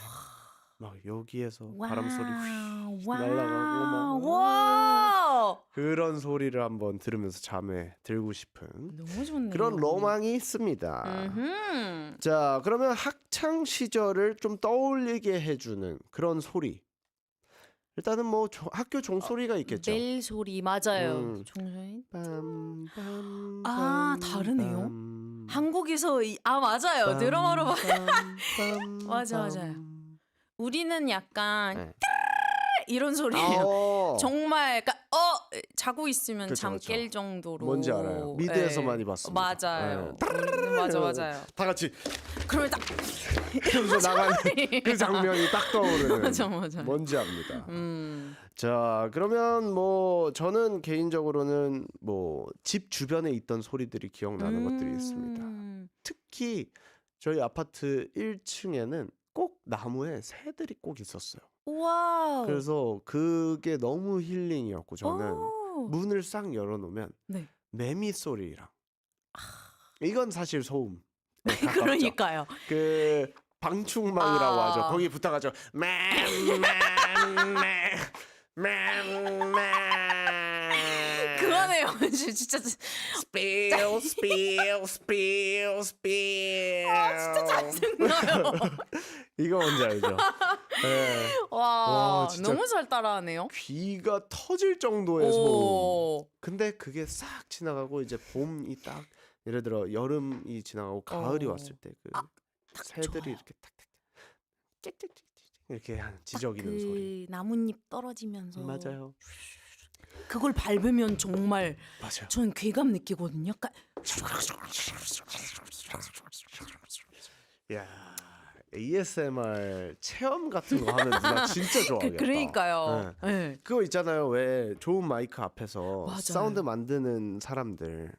막 여기에서 바람 소리 휙 날아가고 막 와! 그런 소리를 한번 들으면서 잠에 들고 싶은 너무 좋네요. 그런 로망이 있습니다. 음흠. 자, 그러면 학창 시절을 좀 떠올리게 해주는 그런 소리. 일단은 뭐 학교 종소리가 있겠죠. 벨 소리 맞아요. 종소리. 다르네요. 한국에서 맞아요. 드라마로 봐. 맞아요. 우리는 약간 이런 소리예요. 정말 그러니까 자고 있으면 그쵸, 잠 그쵸. 깰 정도로. 뭔지 알아요. 미드에서 많이 봤습니다. 맞아요. 맞아요. 다 같이 그러면 딱 그러면서 나가는 그 장면이 딱 떠오르는. 맞아. 뭔지 압니다. 자, 그러면 뭐 저는 개인적으로는 뭐 집 주변에 있던 소리들이 기억나는 것들이 있습니다. 특히 저희 아파트 1층에는 꼭 나무에 새들이 꼭 있었어요. 와우. 그래서 그게 너무 힐링이었고 저는 오. 문을 싹 열어놓으면 네. 매미 소리랑 이건 사실 소음. 그러니까요. 그 방충망이라고 하죠. 거기 붙어가지고 그만해요. 진짜 스피ll 진짜 짜증나요. 이거 뭔지 알죠? 네. 와, 와, 진짜 너무 잘 따라하네요. 귀가 터질 정도의 소음. 오. 근데 그게 싹 지나가고 이제 봄이 딱 예를 들어 여름이 지나가고 가을이 왔을 때 그 새들이 좋아요. 이렇게 탁탁탁 짹짹짹짹 이렇게 지저귀는 그 소리. 나뭇잎 떨어지면서 맞아요. 그걸 밟으면 정말 맞아요. 전 괴감 느끼거든요. 약간 야, ASMR 체험 같은 거 하면 누나 진짜 좋아하겠다. 그러니까요. 네. 네. 그거 있잖아요. 왜 좋은 마이크 앞에서 맞아요. 사운드 만드는 사람들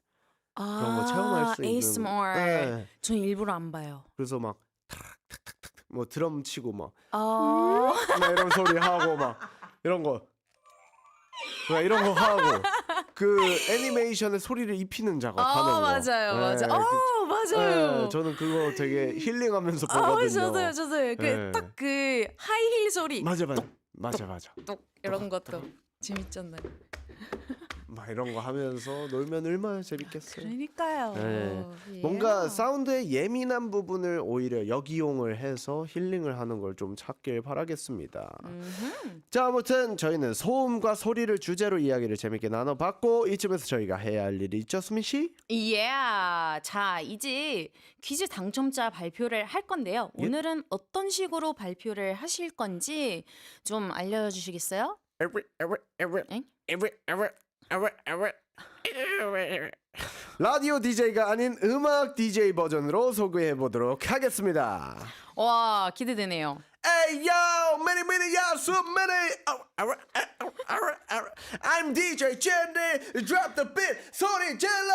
아, 그런 거 체험할 수 있는. ASMR. 네. 전 일부러 안 봐요. 그래서 막 탁탁탁탁 뭐 드럼 치고 막 아, 이런 소리 하고 막 이런 거. 막 이런 거 하고 그 애니메이션에 소리를 입히는 작업하는 거. 맞아요, 맞아요. 네, 맞아요. 네, 저는 그거 되게 힐링하면서 아, 보거든요. 저도요. 네. 딱 그 하이힐 소리 맞아. 똑 이런 것도 재밌잖아요. 막 이런 거 하면서 놀면 얼마나 재밌겠어요. 그러니까요. 네. 예. 뭔가 사운드의 예민한 부분을 오히려 역이용을 해서 힐링을 하는 걸 좀 찾길 바라겠습니다. 자, 아무튼 저희는 소음과 소리를 주제로 이야기를 재밌게 나눠봤고 이쯤에서 저희가 해야 할 일이 있죠, 수민 씨? 예. 자, 이제 퀴즈 당첨자 발표를 할 건데요. 예? 오늘은 어떤 식으로 발표를 하실 건지 좀 알려주시겠어요? 엥? 라디오 DJ가 아닌 음악 DJ 버전으로 소개해 보도록 하겠습니다. 와, 기대되네요. Hey yo, many ya, so many. I'm DJ Jenny. Drop the beat, 소리 질러.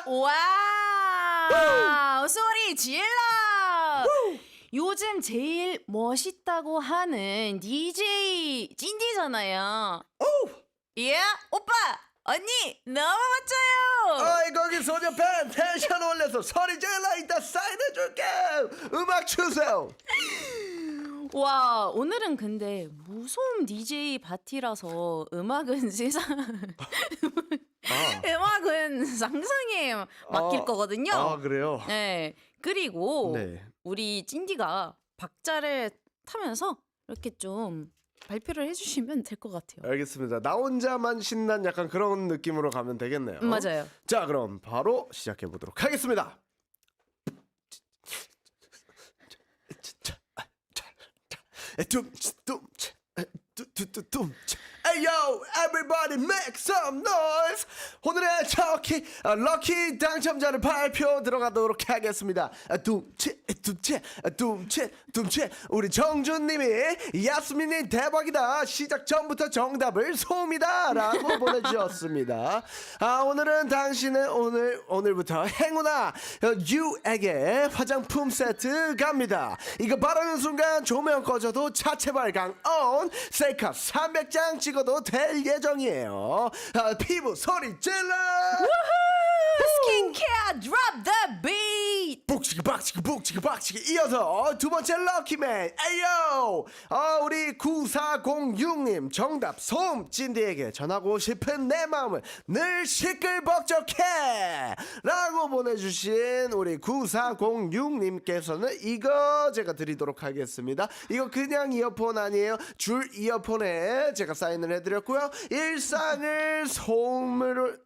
와! 소리 질러! 요즘 제일 멋있다고 하는 DJ 찐디잖아요. 예? 오빠! 언니! 너무 멋져요! 어이 거기 소녀 팬 텐션 올려서 소리 질러. 이따 사인해줄게. 음악 주세요. 와, 오늘은 근데 무서운 DJ 파티라서 음악은 음악은 상상에 맡길 거거든요. 아 그래요? 네. 그리고 네. 우리 찐디가 박자를 타면서 이렇게 좀 발표를 해주시면 될 것 같아요. 알겠습니다. 나 혼자만 신난 약간 그런 느낌으로 가면 되겠네요. 맞아요. 자 그럼 바로 시작해 보도록 하겠습니다. Hey yo, everybody make some noise. 오늘의 럭키 당첨자를 발표 들어가도록 하겠습니다. 둠치. 우리 정준님이 야스민님 대박이다. 시작 전부터 정답을 소음이다라고 보내주셨습니다. 오늘은 당신은 오늘부터 행운아 유에게 화장품 세트 갑니다. 이거 바르는 순간 조명 꺼져도 자체 발광 온 셀카 300장 찍어도 될 예정이에요. 피부 소리 질러. 스킨케어 drop the beat. 북치기 이어서 두 번째 럭키맨 에이요. 우리 9406님 정답 소음. 찐디에게 전하고 싶은 내 마음을 늘 시끌벅적해 라고 보내주신 우리 9406님께서는 이거 제가 드리도록 하겠습니다. 이거 그냥 이어폰 아니에요. 줄 이어폰에 제가 사인을 해드렸고요. 일상의 소음을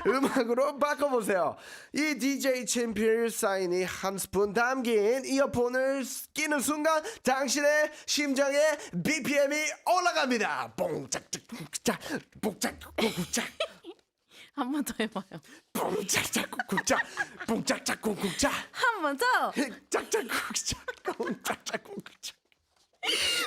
음악으로 바꿔보세요. 이 DJ 친필 사인이 한 스푼 담긴 이어폰을 끼는 순간 당신의 심장에 BPM이 올라갑니다. 뽕짝짝국짝 뽕짝국짝 한 번 더 해봐요. 뽕짝짝국짝 뽕짝짝국짝 한 번 더. 짝짝국짝 뽕짝짝국짝.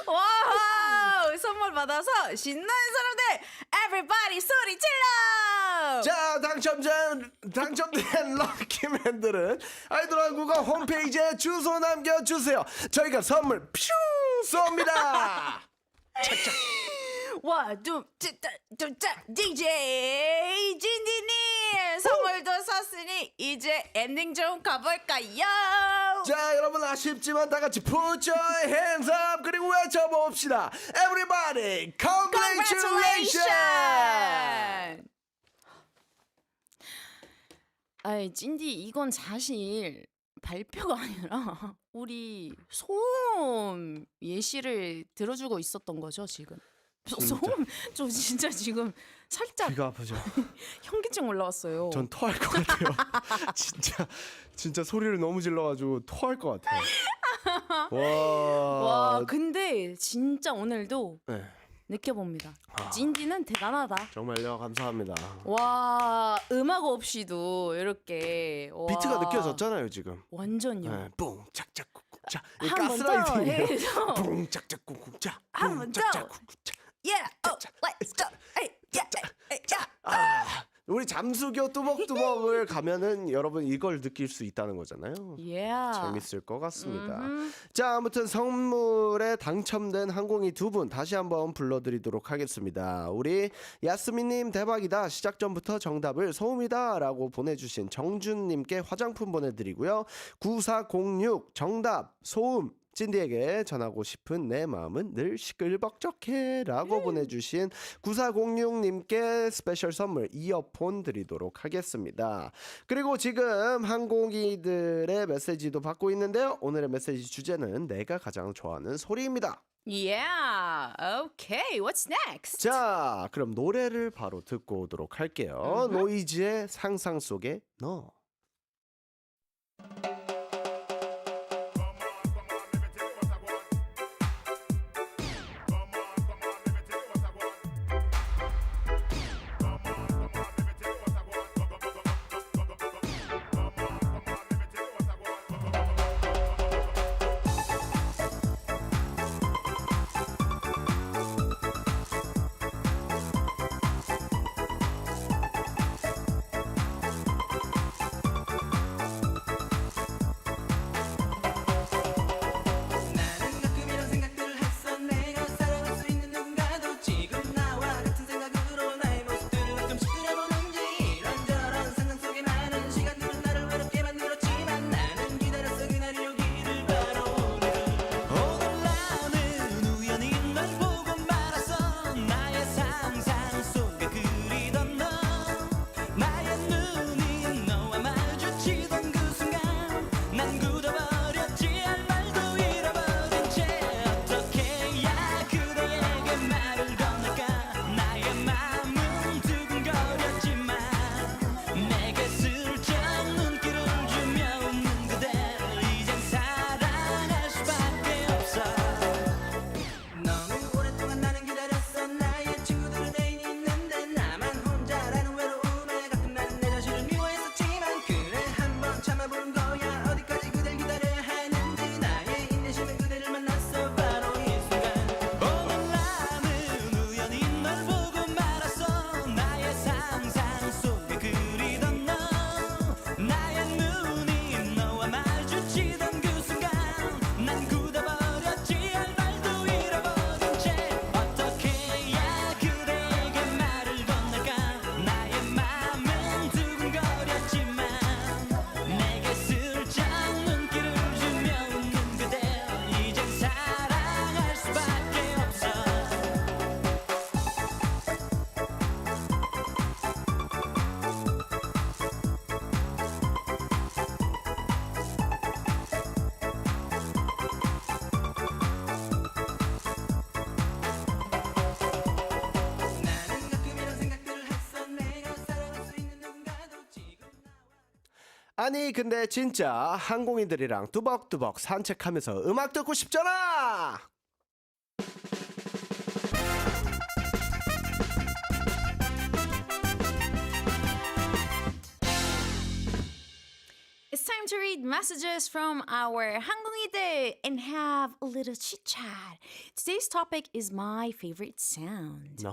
와, 선물 받아서 신나는 사람들 everybody 소리 질러. 자, 당첨된 럭키맨들은 아이돌 한국어 홈페이지에 주소 남겨주세요. 저희가 선물 퓨 쏩니다. 착착. DJ 진디님 선물도 샀으니 이제 엔딩 좀 가볼까요? 자, 여러분 아쉽지만 다 같이 put your hands up 그리고 외쳐봅시다. Everybody, congratulations! 아이 찐디 이건 사실 발표가 아니라 우리 소음 예시를 들어주고 있었던 거죠 지금. 소음 저 진짜 지금 살짝 귀가 아프죠? 현기증 올라왔어요. 전 토할 것 같아요. 진짜 소리를 너무 질러가지고 토할 것 같아요. 와 근데 진짜 오늘도 네, 느껴봅니다. 찐디는 대단하다. 정말요, 감사합니다. 와 음악 없이도 이렇게 와, 비트가 느껴졌잖아요 지금. 완전요. 네, 뿡 짝짝 쿵쿵짝. 이 한 번 더 가스라이팅이에요. 해서 뿡 짝짝 쿵쿵짝. 한번 뿡 더. 짝짝 쿵쿵짝. Yeah, oh, let's go. Hey, yeah, hey, yeah. 아, 우리 잠수교 뚜벅뚜벅을 가면은 여러분 이걸 느낄 수 있다는 거잖아요. Yeah. 재밌을 것 같습니다. 자, 아무튼 선물에 당첨된 항공이 두 분 다시 한번 불러드리도록 하겠습니다. 우리 야스미님 대박이다. 시작 전부터 정답을 소음이다라고 보내주신 정준님께 화장품 보내드리고요. 9406 정답 소음. 찐디에게 전하고 싶은 내 마음은 늘 시끌벅적해라고 보내주신 9406님께 스페셜 선물 이어폰 드리도록 하겠습니다. 그리고 지금 항공기들의 메시지도 받고 있는데요. 오늘의 메시지 주제는 내가 가장 좋아하는 소리입니다. Yeah. Okay. What's next? 자, 그럼 노래를 바로 듣고 오도록 할게요. 노이즈의 상상 속의 너. 나는 가끔 이런 생각들을 했어. 내가 사랑할 수 있는 누군가도 지금 나와 같은 생각으로 나의 모습들을 가끔씩 그려보는지 이런저런 상상 속에 많은 시간들은 나를 외롭게 만들었지만 나는 기다렸어 그날이 오기를 바로 오늘 나는 우연히 널 보고 말았어. 나의 상상 속에 그리던 너 나의 눈이 너와 마주치던 그 순간 난 굳어버렸지. 할 말도 잃어버린 채 어떻게 해야 그대에게 말을 건넬까. 나의 마음은 두근거렸지만 내게 슬쩍 눈길을 주며 웃는 그댈 이젠 사랑할 수밖에 없어. 너무 오랫동안 나는 기다렸어. 나의 친구들은 애인이 있는데 나만 혼자라는 외로움에 가끔 난 내 자신을 미워했었지만 그래 한번 참아본 거야. 어디까지 그댈 기다려야 하는지 나의 인내심에 그대를 만났어 바로 이 순간. 오늘 나는 우연히 널 보고 말았어. 나의 상상 속에 그리던 너 나의 눈이 너와 마주치던 그 순간 난 굳어버렸지. 할 말도 잃어버린 채 어떻게 해야 그대에게 말을 건넬까. 나의 마음은 두근거렸지만 내게 슬쩍 눈길을 주며 웃는 그댈 이젠 사랑할 수밖에 없어. 나는 가끔 이런 생각들을 했어. 내가 사랑할 수 있는 누군가도 지금 아니 근데 진짜 항공인들이랑 뚜벅뚜벅 산책하면서 음악 듣고 싶잖아. It's time to read my messages from our 한국인들 and have a little chit chat. Today's topic is my favorite sound.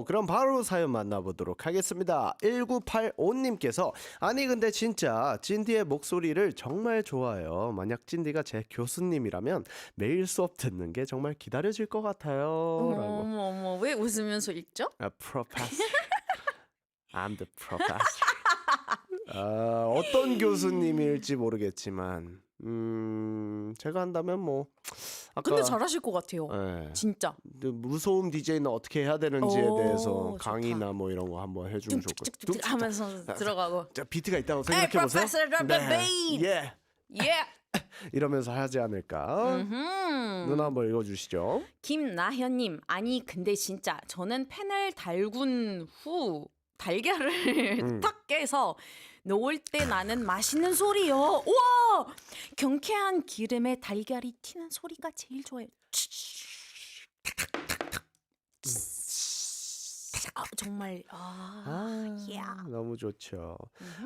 그럼 바로 사연 만나보도록 하겠습니다. 1985님께서 아니 근데 진짜 찐디의 목소리를 정말 좋아해요. 만약 찐디가 제 교수님이라면 매일 수업 듣는 게 정말 기다려질 것 같아요. 라고. 어머, 왜 웃으면서 읽죠? Professor. I'm the professor. 어떤 교수님일지 모르겠지만 제가 한다면 뭐 아까 근데 잘하실 것 같아요. 예. 진짜. 무소음 DJ는 어떻게 해야 되는지에 오, 대해서 좋다. 강의나 뭐 이런 거 한번 해주면 좋을 것 같아요. 뚝뚝뚝뚝 하면서 들어가고. 자, 비트가 있다고 Hey, 생각해 보세요. Professor, drop the beat. 예. Yeah. 이러면서 하지 않을까? 누나 한번 읽어주시죠. 김나현님, 아니 근데 진짜 저는 펜을 달군 후 달걀을 탁 깨서 놓을 때 나는 맛있는 소리요. 우와! 경쾌한 기름에 달걀이 튀는 소리가 제일 좋아요. 정말 너무 좋죠.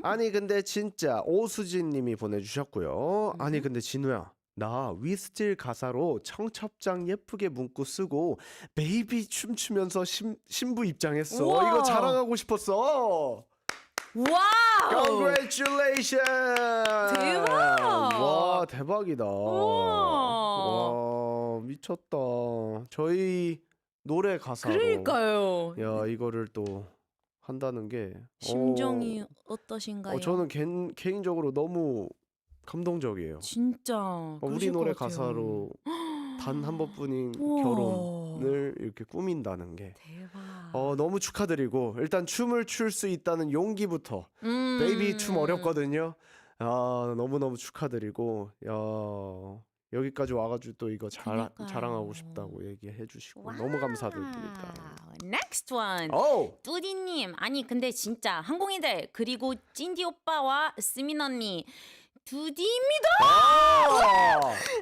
아니 근데 진짜 오수진님이 보내주셨고요. 아니 근데 진우야. 나 위스틸 가사로 청첩장 예쁘게 문구 쓰고 베이비 춤추면서 신부 입장했어. 우와. 이거 자랑하고 싶었어. 와우! Congratulations! 대박! 와 대박이다. 우와. 와 미쳤다. 저희 노래 가사로 그러니까요. 야 이거를 또 한다는 게 심정이 어떠신가요? 저는 개인적으로 너무 감동적이에요. 진짜 우리 그러실 노래 것 같아요. 가사로 단 한 번뿐인 우와. 결혼을 이렇게 꾸민다는 게 대박. 너무 축하드리고 일단 춤을 출 수 있다는 용기부터 베이비 춤 어렵거든요. 너무너무 축하드리고 여기까지 와가지고 또 이거 그러니까요. 자랑하고 싶다고 얘기해 주시고 너무 감사드립니다. Next one. 오! 뚜디님, 아니 근데 진짜 항공이들 그리고 찐디 오빠와 스민 언니 두디입니다.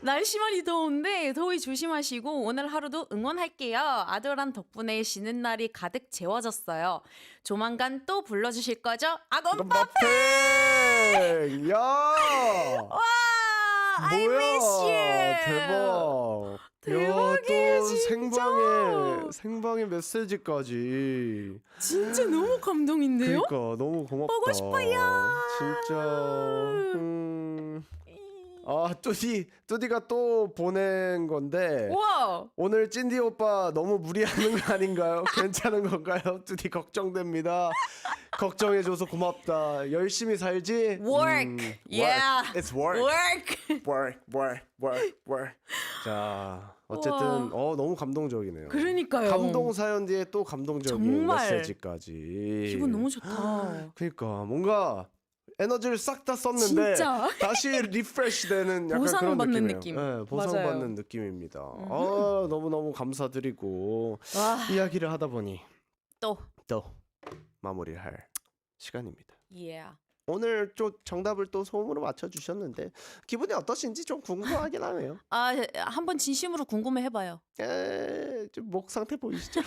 날씨 많이 더운데 더위 조심하시고 오늘 하루도 응원할게요. 아들한 덕분에 쉬는 날이 가득 채워졌어요. 조만간 또 불러주실 거죠? 아건빠 팬! 야! 와! I 뭐야? miss you. 대박. 대박이에요, 또 진짜. 생방의 메시지까지. 진짜 너무 감동인데요? 그러니까 너무 고맙다. 보고 싶어요. 진짜. 뚜디가 또 보낸 건데 와! 오늘 찐디 오빠 너무 무리하는 거 아닌가요? 괜찮은 건가요? 뚜디 걱정됩니다. 걱정해줘서 고맙다. 열심히 살지? Work. Yeah. It's work. work. 자, 어쨌든 너무 감동적이네요. 그러니까요. 감동 사연 뒤에 또 감동적인 정말. 메시지까지. 기분 너무 좋다. 그러니까 뭔가 에너지를 싹 다 썼는데 진짜. 다시 리프레시 되는 약간 그런 보상받는 느낌이에요. 느낌. 네, 보상받는 맞아요. 느낌입니다. 너무너무 감사드리고 와. 이야기를 하다 보니 또. 마무리를 할 시간입니다. Yeah. 오늘 좀 정답을 또 소음으로 맞춰주셨는데 기분이 어떠신지 좀 궁금하긴 하네요. 한번 진심으로 궁금해 해봐요. 좀 목 상태 보이시죠?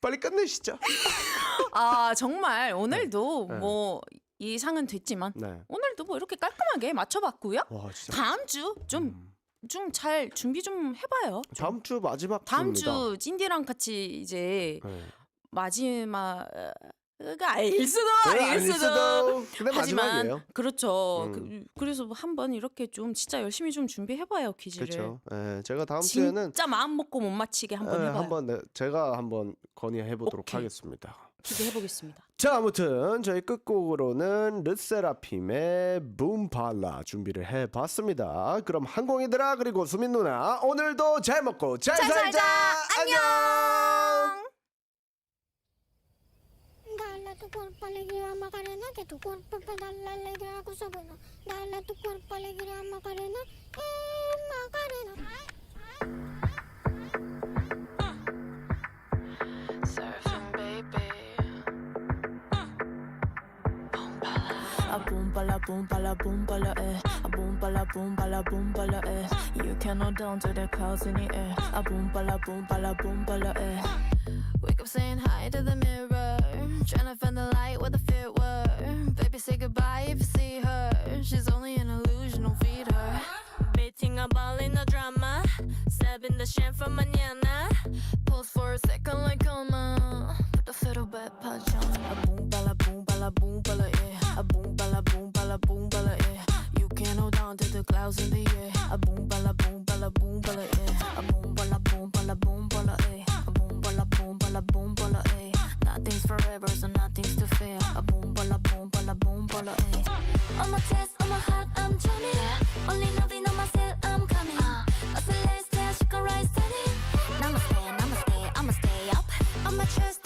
빨리 끝내시죠. 정말 오늘도 네. 뭐 예상은 됐지만 네. 오늘도 뭐 이렇게 깔끔하게 맞춰봤고요. 와 진짜. 다음 주 좀 잘 준비 좀 해봐요. 다음 주 마지막 다음 주입니다. 주 찐디랑 같이 이제 네. 마지막 아닐 수도 아닐 수도. 근데 하지만 마지막이에요. 그렇죠. 그래서 한번 이렇게 좀 진짜 열심히 좀 준비해봐요 퀴즈를. 그렇죠. 제가 다음 주에는 진짜 마음 먹고 못 맞히게 한번 해봐요. 제가 한번 건의해 보도록 오케이. 하겠습니다. 기대해보겠습니다. 자, 아무튼 저희 끝곡으로는 르세라핌의 붐발라 준비를 해봤습니다. 그럼 항공이들아 그리고 수민 누나 오늘도 잘 먹고 잘 살자. 안녕. Dale a tu cuerpo alegría Macarena, que tu cuerpo para darle alegría a cosa buena. Dale a tu cuerpo alegría Macarena, Macarena. Surfing, baby. Boom bala, eh. A boom bala, eh. You cannot down to the clouds in the air. A boom bala, eh. Wake up saying hi to the mirror. Trying to find the light where the fear were. Baby, say goodbye if you see her. She's only an illusion, don't feed her. Beating a ball in the drama. Stabbing the sham for mañana. Pose for a second like coma. Put the fiddle back, pajama. A boom, bala, boom, bala, boom, bala, yeah. A boom, bala, boom, bala, boom, bala, yeah. You can't hold on to the clouds in the air. A boom, bala, boom, bala, boom, bala, yeah. A boom, bala, boom, bala, boom, bala, eh. A boom, bala, boom, bala, boom, bala, eh. Nothing's forever, so nothing's to fear. A boom, bala, boom, bala, boom, bala, eh. On my chest, on my heart, I'm jamming. Only loving on myself, I'm coming. A celestial, she can rise steady. Namaste, namaste, I'ma stay up. On my chest,